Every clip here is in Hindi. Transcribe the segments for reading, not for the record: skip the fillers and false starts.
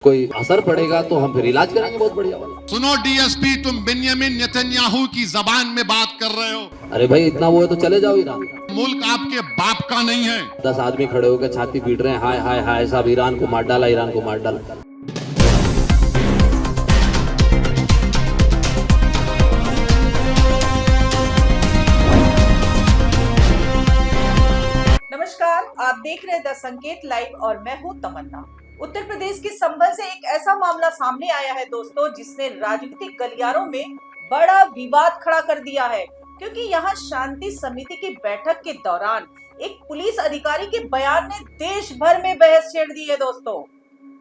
कोई असर पड़ेगा तो हम फिर इलाज कराएंगे बहुत बढ़िया वाला। सुनो डीएसपी, तुम बेंयामिन नेतन्याहू की जबान में बात कर रहे हो। अरे भाई इतना वो है तो चले जाओ ईरान। मुल्क आपके बाप का नहीं है। 10 आदमी खड़े होकर छाती पीट रहे हैं, हाय हाय हाय साहब ईरान को मार डाला, ईरान को मार डाला। नमस्कार, आप देख रहे हैं द संकेत लाइव और मैं हूं तमन्ना। उत्तर प्रदेश के संभल से एक ऐसा मामला सामने आया है दोस्तों, जिसने राजनीतिक गलियारों में बड़ा विवाद खड़ा कर दिया है, क्योंकि यहाँ शांति समिति की बैठक के दौरान एक पुलिस अधिकारी के बयान ने देश भर में बहस छेड़ दी है दोस्तों।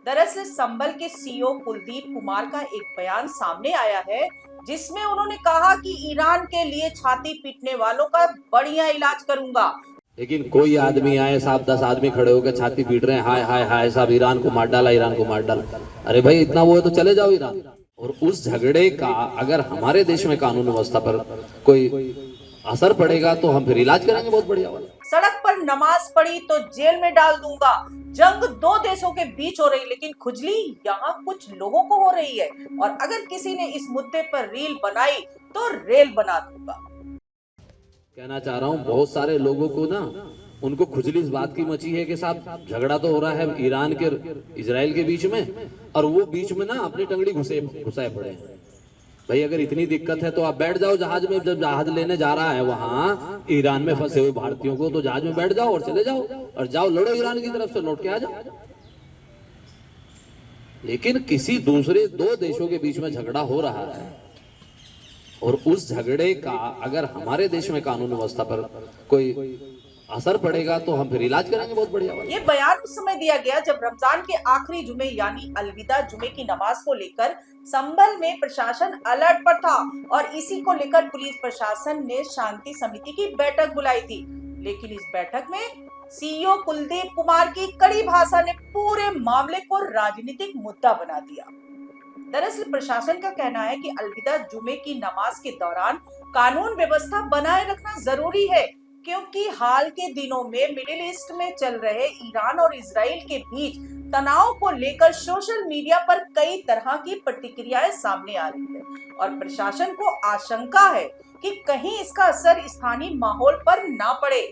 दरअसल संभल के सीओ कुलदीप कुमार का एक बयान सामने आया है, जिसमें उन्होंने कहा कि ईरान के लिए छाती पीटने वालों का बढ़िया इलाज करूंगा। लेकिन कोई आदमी आए साहब, 10 आदमी खड़े होकर छाती पीट रहे हैं, हाय हाय हाय साहब ईरान को मार डाला, ईरान को मार डाला। अरे भाई इतना वो है तो चले जाओ ईरान। और उस झगड़े का अगर हमारे देश में कानून व्यवस्था पर कोई असर पड़ेगा तो हम फिर इलाज कराएंगे बहुत बढ़िया वाला। सड़क पर नमाज पढ़ी तो जेल में डाल दूंगा। जंग दो देशों के बीच हो रही, लेकिन खुजली यहाँ कुछ लोगों को हो रही है, और अगर किसी ने इस मुद्दे पर रील बनाई तो रेल बना दूंगा। कहना चाह रहा हूँ बहुत सारे लोगों को ना, उनको खुजली इस बात की मची है कि साहब झगड़ा तो हो रहा है ईरान के इजराइल के बीच में, और वो बीच में ना अपनी टंगड़ी घुसाए पड़े हैं। भाई अगर इतनी दिक्कत है तो आप बैठ जाओ जहाज में। जब जहाज लेने जा रहा है वहां ईरान में फंसे हुए भारतीयों को, तो जहाज में बैठ जाओ और चले जाओ, और जाओ लड़ो ईरान की तरफ से, लौट के आ जाओ। लेकिन किसी दूसरे दो देशों के बीच में झगड़ा हो रहा है, और उस झगड़े का अगर हमारे देश में कानून व्यवस्था पर कोई असर पड़ेगा तो हम फिर इलाज कराएंगे बहुत बढ़िया वाला। ये बयान उस समय दिया गया जब रमजान के आखिरी जुमे यानी अलविदा जुमे की नमाज को लेकर संभल में प्रशासन अलर्ट पर था, और इसी को लेकर पुलिस प्रशासन ने शांति समिति की बैठक बुलाई थी। लेकिन इस बैठक में सीईओ कुलदीप कुमार की कड़ी भाषा ने पूरे मामले को राजनीतिक मुद्दा बना दिया। दरअसल प्रशासन का कहना है कि अलविदा जुमे की नमाज के दौरान कानून व्यवस्था बनाए रखना जरूरी है, क्योंकि हाल के दिनों में मिडिल ईस्ट में चल रहे ईरान और इजराइल के बीच तनाव को लेकर सोशल मीडिया पर कई तरह की प्रतिक्रियाएं सामने आ रही है, और प्रशासन को आशंका है कि कहीं इसका असर स्थानीय माहौल पर ना पड़े।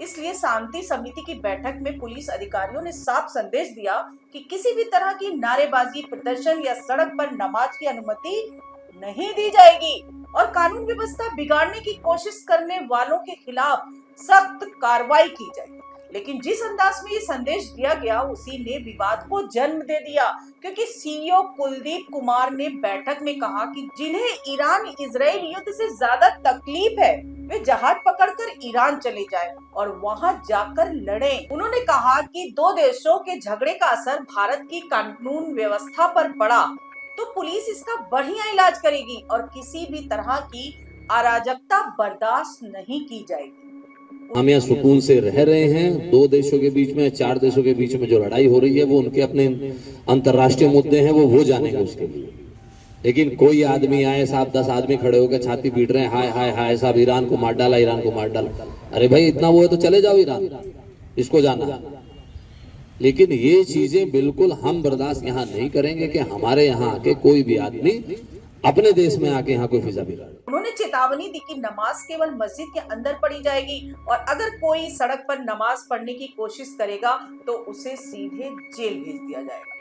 इसलिए शांति समिति की बैठक में पुलिस अधिकारियों ने साफ संदेश दिया कि किसी भी तरह की नारेबाजी, प्रदर्शन या सड़क पर नमाज की अनुमति नहीं दी जाएगी, और कानून व्यवस्था बिगाड़ने की कोशिश करने वालों के खिलाफ सख्त कार्रवाई की जाएगी। लेकिन जिस अंदाज में ये संदेश दिया गया, उसी ने विवाद को जन्म दे दिया, क्योंकि सीईओ कुलदीप कुमार ने बैठक में कहा कि जिन्हें ईरान इजराइल युद्ध से ज्यादा तकलीफ है, वे जहाज पकड़कर ईरान चले जाएं और वहां जाकर लड़ें। उन्होंने कहा कि दो देशों के झगड़े का असर भारत की कानून व्यवस्था पर पड़ा तो पुलिस इसका बढ़िया इलाज करेगी, और किसी भी तरह की अराजकता बर्दाश्त नहीं की जाएगी। हम यहाँ सुकून से रह रहे हैं। दो देशों के बीच में, चार देशों के बीच में जो लड़ाई हो रही है, वो उनके अपने अंतर्राष्ट्रीय मुद्दे हैं, वो जानेंगे उसके लिए। लेकिन कोई आदमी आए साहब, 10 आदमी खड़े होकर छाती पीट रहे हैं, हाय हाय हाय साहब ईरान को मार डाला, ईरान को मार डाला। अरे भाई इतना वो है तो चले जाओ ईरान, इसको जाना। लेकिन ये चीजें बिल्कुल हम बर्दाश्त यहाँ नहीं करेंगे कि हमारे यहाँ आके कोई भी आदमी अपने देश में आके यहाँ कोई फिजा बिगाड़े। उन्होंने चेतावनी दी कि नमाज केवल मस्जिद के अंदर पढ़ी जाएगी, और अगर कोई सड़क पर नमाज पढ़ने की कोशिश करेगा तो उसे सीधे जेल भेज दिया जाएगा।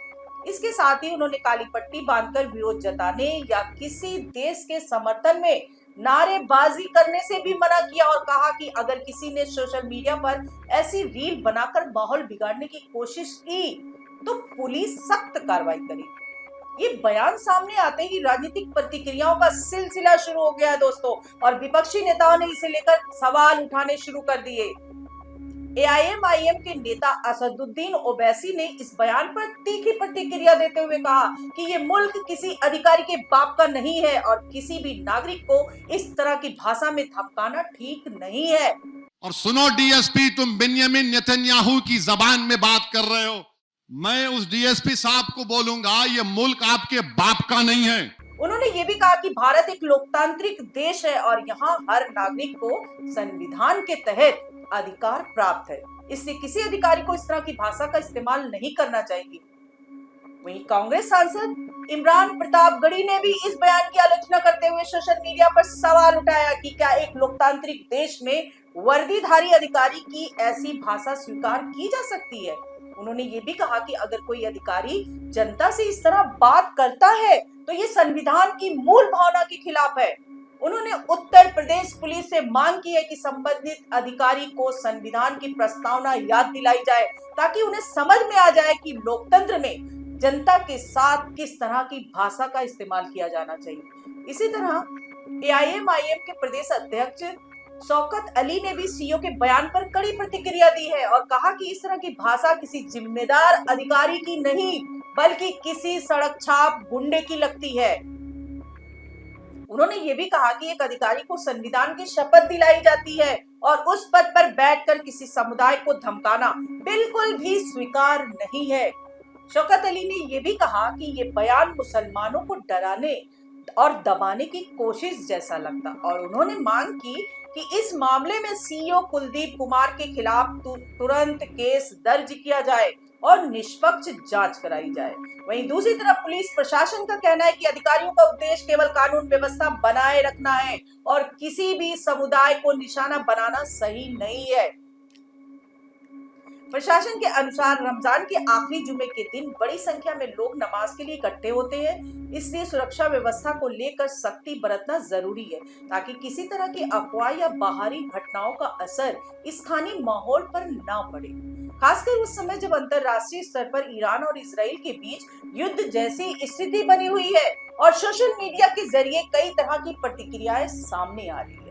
इसके साथ ही उन्होंने काली पट्टी बांधकर विरोध जताने या किसी देश के समर्थन में नारेबाजी करने से भी मना किया, और कहा कि अगर किसी ने सोशल मीडिया पर ऐसी रील बनाकर माहौल बिगाड़ने की कोशिश की तो पुलिस सख्त कार्रवाई करेगी। ये बयान सामने आते ही राजनीतिक प्रतिक्रियाओं का सिलसिला शुरू हो गया है दोस्तों, और विपक्षी नेताओं ने इसे लेकर सवाल उठाने शुरू कर दिए। एआईएमआईएम के नेता असदुद्दीन ओवैसी ने इस बयान पर तीखी प्रतिक्रिया देते हुए कहा कि ये मुल्क किसी अधिकारी के बाप का नहीं है, और किसी भी नागरिक को इस तरह की भाषा में धमकाना ठीक नहीं है। और सुनो डीएसपी, तुम बेंयामिन नेतन्याहू की जबान में बात कर रहे हो। मैं उस डीएसपी साहब को बोलूंगा, ये मुल्क आपके बाप का नहीं है। उन्होंने ये भी कहा कि भारत एक लोकतांत्रिक देश है, और यहाँ हर नागरिक को संविधान के तहत अधिकार प्राप्त है। इसलिए किसी अधिकारी को इस तरह की भाषा का इस्तेमाल नहीं करना चाहिए। वहीं कांग्रेस सांसद इमरान प्रतापगढ़ी ने भी इस बयान की आलोचना करते हुए सोशल मीडिया पर सवाल उठाया कि क्या एक लोकतांत्रिक देश में वर्दीधारी अधिकारी की ऐसी भाषा स्वीकार की जा सकती है। उन्होंने ये भी कहा कि अगर कोई अधिकारी जनता से इस तरह बात करता है तो ये संविधान की मूल भावना के खिलाफ है। उन्होंने उत्तर प्रदेश पुलिस से मांग की है कि संबंधित अधिकारी को संविधान की प्रस्तावना याद दिलाई जाए ताकि उन्हें समझ में आ जाए कि लोकतंत्र में जनता के साथ किस तरह की भाषा का इस्तेमाल किया जाना चाहिए। इसी तरह एआईएमआईएम के प्रदेश अध्यक्ष शौकत अली ने भी सीओ के बयान पर कड़ी प्रतिक्रिया दी है और कहा कि इस तरह की भाषा किसी जिम्मेदार अधिकारी की नहीं बल्कि किसी सड़क छाप गुंडे की लगती है। उन्होंने ये भी कहा कि एक अधिकारी को संविधान की शपथ दिलाई जाती है और उस पद पर बैठकर किसी समुदाय को धमकाना बिल्कुल भी स्वीकार नहीं है। शौकत अली ने ये भी कहा कि ये बयान मुसलमानों को डराने और दबाने की कोशिश जैसा लगता और उन्होंने मांग की कि इस मामले में सीईओ कुलदीप कुमार के खिलाफ तुरंत केस दर्ज किया जाए और निष्पक्ष जांच कराई जाए। वहीं दूसरी तरफ पुलिस प्रशासन का कहना है कि अधिकारियों का उद्देश्य केवल कानून व्यवस्था बनाए रखना है और किसी भी समुदाय को निशाना बनाना सही नहीं है। प्रशासन के अनुसार रमजान के आखिरी जुमे के दिन बड़ी संख्या में लोग नमाज के लिए इकट्ठे होते हैं, इसलिए सुरक्षा व्यवस्था को लेकर सख्ती बरतना जरूरी है ताकि किसी तरह की अफवाह या बाहरी घटनाओं का असर स्थानीय माहौल पर ना पड़े। खासकर उस समय जब अंतरराष्ट्रीय स्तर पर ईरान और इजराइल के बीच युद्ध जैसी स्थिति बनी हुई है और सोशल मीडिया के जरिए कई तरह की प्रतिक्रियाएं सामने आ रही है।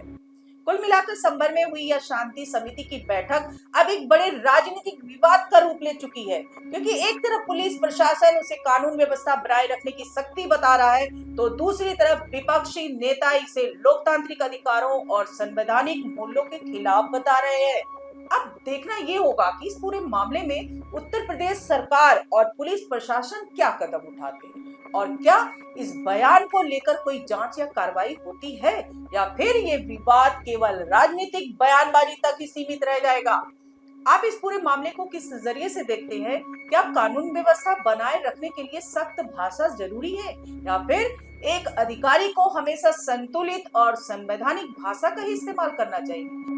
कुल मिलाकर संभल में हुई यह शांति समिति की बैठक अब एक बड़े राजनीतिक विवाद का रूप ले चुकी है, क्योंकि एक तरफ पुलिस प्रशासन उसे कानून व्यवस्था बनाए रखने की सख्ती बता रहा है तो दूसरी तरफ विपक्षी नेता इसे लोकतांत्रिक अधिकारों और संवैधानिक मूल्यों के खिलाफ बता रहे हैं। अब देखना ये होगा कि इस पूरे मामले में उत्तर प्रदेश सरकार और पुलिस प्रशासन क्या कदम उठाते हैं और क्या इस बयान को लेकर कोई जांच या कार्रवाई होती है या फिर ये विवाद केवल राजनीतिक बयानबाजी तक ही सीमित रह जाएगा। आप इस पूरे मामले को किस नजरिए से देखते हैं? क्या कानून व्यवस्था बनाए रखने के लिए सख्त भाषा जरूरी है या फिर एक अधिकारी को हमेशा संतुलित और संवैधानिक भाषा का ही इस्तेमाल करना चाहिए?